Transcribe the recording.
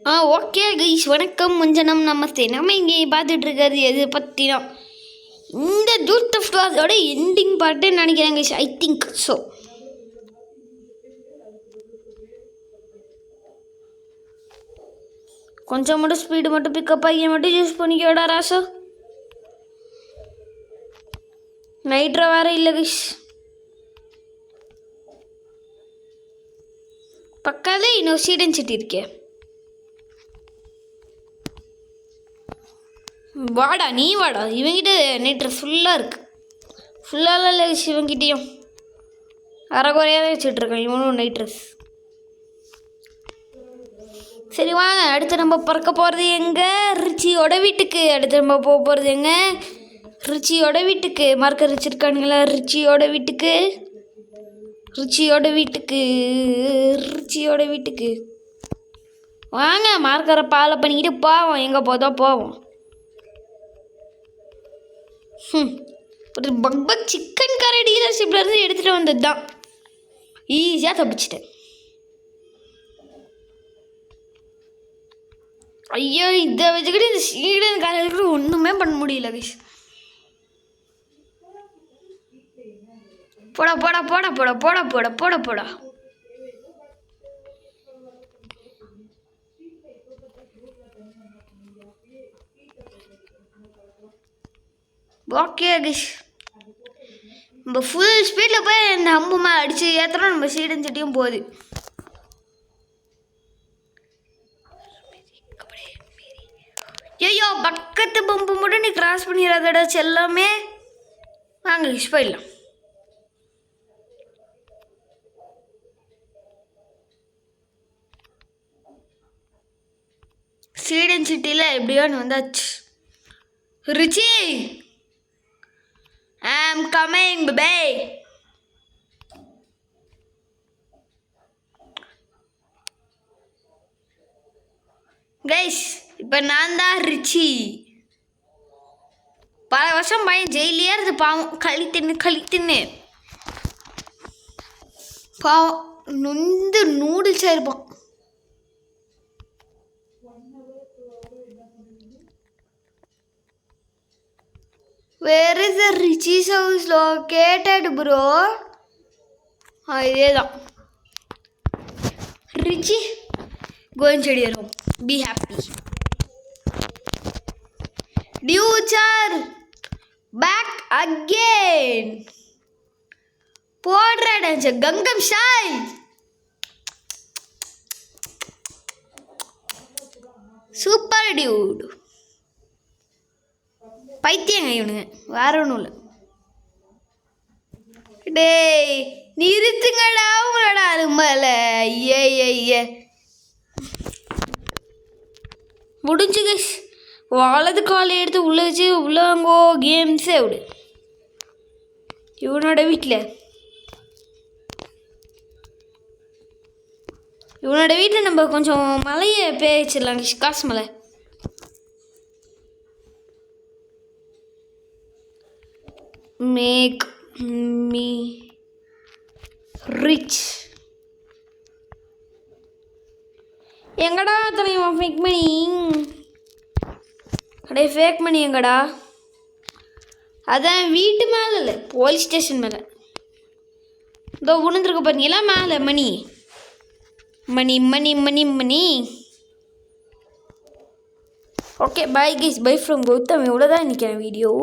Okay guys, வணக்கம், வஞ்சனம், நமஸ்தே. நம்ம இங்கே பார்த்துட்டு இருக்கிறது எது பற்றினா இந்த ஜூத் ஆஃப் கிளாஸோட எண்டிங் பார்ட்டுன்னு நினைக்கிறேன் கைஸ், ஐ திங்க் ஸோ. கொஞ்சம் மட்டும் ஸ்பீடு மட்டும் பிக்கப் ஆகி மட்டும் யூஸ் பண்ணிக்கோடா ராசா. நைட்ரா வேற இல்லை கைஸ், பக்காலே இன்னொரு சீடன் சிட்டி இருக்கே. வாடா நீ வாடா, இவங்கிட்ட நைட்ரு ஃபுல்லாக இருக்குது. ஃபுல்லாலாம் இல்லை இவங்கிட்டையும் அரைக்குறையாகவே வச்சுட்ருக்கான் இவனும் நைட்ரஸ். சரி வாங்க, அடுத்து நம்ம பறக்க போகிறது எங்கே? ரிச்சியோட வீட்டுக்கு. அடுத்து நம்ம போக போகிறது எங்கே? ரிச்சியோட வீட்டுக்கு. மார்க்கர் வச்சுருக்கானுங்களா? ரிச்சியோட வீட்டுக்கு, ரிச்சியோட வீட்டுக்கு, ரிச்சியோட வீட்டுக்கு வாங்க. மார்க்கரை ஃபாலோ பண்ணிக்கிட்டு போவோம், எங்கே போதோ போவோம். ஒரு பக் சிக்கன் கரை டீலர்ஷிப்லேருந்து எடுத்துகிட்டு வந்தது தான், ஈஸியாக தப்பிச்சிட்டேன். ஐயோ, இதை வச்சுக்கிட்டு இந்த சீடன் காரையில் ஒன்றுமே பண்ண முடியல கைஸ். போடா போடா போடா போடா போடா போடா போடா போடா. ஓகே கைஸ், நம்ம ஃபுல் ஸ்பீடில் போய் இந்த அம்புமா அடித்து ஏற்றுறோம். நம்ம சீடன் சட்டியும் போகுது. ஐயோ, பக்கத்து பம்பு மட்டும் நீ கிராஸ் பண்ணிடாதடா எல்லாமே. வாங்க கைஸ் போயிடலாம். சீடன் சிட்டியில் எப்படியோன்னு வந்தாச்சு. Rich, I'm coming, baby. Guys, இப்போ நான் தான் ரிச்சி. பல வருஷம் பையன் ஜெயிலே இருந்து பாவம், கழித்துன்னு பாவம் நொந்து நூடுல்ஸாக இருப்பான். Where is the Richie's house located, bro? இதே தான் rich. Go inside your room. Be happy. Future back again. போடுற dance Gangnam style. Super dude. பைத்தியங்க இவனுங்க, வேற ஒன்றும் இல்லை. டேய் நிறுத்துங்கடா உங்களோட அருமலை. ஐயே முடிஞ்சு கைஸ். வலது காலை எடுத்து உள்ளே வச்சு உள்ளங்கோ கேம்ஸே விடு. இவனோட வீட்டில் நம்ம கொஞ்சம் மலையை பேய்ச்சிடலாம் கைஸ், காசு மலை. Make me rich. எங்கடா தலைவா ஃபேக் மணி? அடே ஃபேக் மணி எங்கடா? அதான் வீட்டு மேலே இல்லை, போலீஸ் ஸ்டேஷன் மேலே. இதோ உணர்ந்துருக்க பாருங்களா மேலே மணி மணி மணி மணி மணி. Okay bye guys, bye from Gautham. இவ்வளோதான் இன்றைக்கி வீடியோ.